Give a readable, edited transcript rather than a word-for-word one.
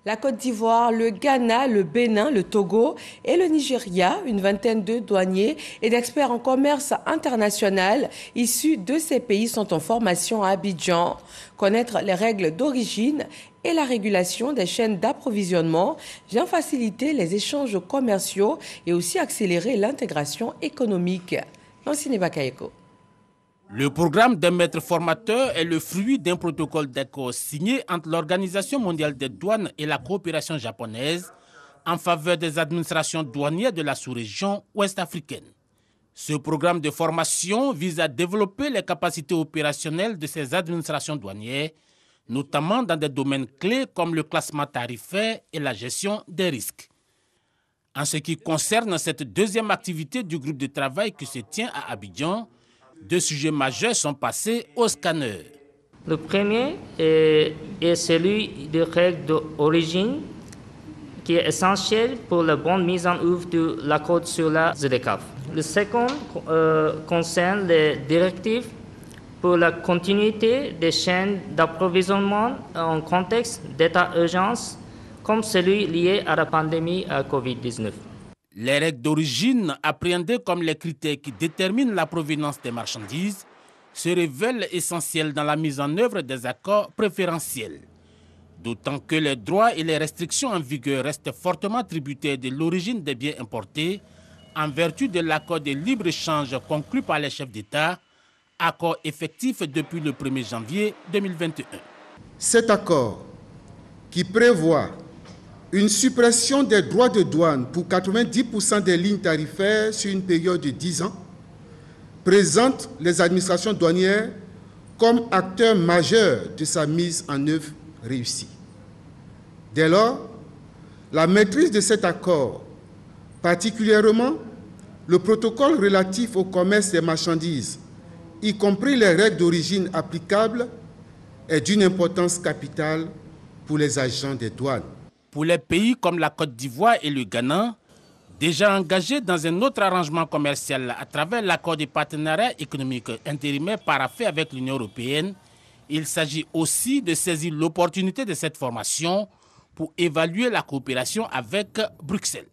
La Côte d'Ivoire, le Ghana, le Bénin, le Togo et le Nigeria, une vingtaine de douaniers et d'experts en commerce international issus de ces pays sont en formation à Abidjan. Connaître les règles d'origine et la régulation des chaînes d'approvisionnement vient faciliter les échanges commerciaux et aussi accélérer l'intégration économique. Nancine Bakayeko. Le programme des maîtres formateurs est le fruit d'un protocole d'accord signé entre l'Organisation mondiale des douanes et la coopération japonaise en faveur des administrations douanières de la sous-région ouest-africaine. Ce programme de formation vise à développer les capacités opérationnelles de ces administrations douanières, notamment dans des domaines clés comme le classement tarifaire et la gestion des risques. En ce qui concerne cette deuxième activité du groupe de travail qui se tient à Abidjan, 2 sujets majeurs sont passés au scanner. Le premier est celui des règles d'origine, qui est essentiel pour la bonne mise en œuvre de l'accord sur la ZLECAf. Le second concerne les directives pour la continuité des chaînes d'approvisionnement en contexte d'état d'urgence, comme celui lié à la pandémie à Covid-19. Les règles d'origine, appréhendées comme les critères qui déterminent la provenance des marchandises, se révèlent essentielles dans la mise en œuvre des accords préférentiels. D'autant que les droits et les restrictions en vigueur restent fortement tributaires de l'origine des biens importés en vertu de l'accord de libre-échange conclu par les chefs d'État, accord effectif depuis le 1er janvier 2021. Cet accord, qui prévoit une suppression des droits de douane pour 90% des lignes tarifaires sur une période de 10 ans, présente les administrations douanières comme acteurs majeurs de sa mise en œuvre réussie. Dès lors, la maîtrise de cet accord, particulièrement le protocole relatif au commerce des marchandises, y compris les règles d'origine applicables, est d'une importance capitale pour les agents des douanes. Pour les pays comme la Côte d'Ivoire et le Ghana, déjà engagés dans un autre arrangement commercial à travers l'accord de partenariat économique intérimaire paraphé avec l'Union européenne, il s'agit aussi de saisir l'opportunité de cette formation pour évaluer la coopération avec Bruxelles.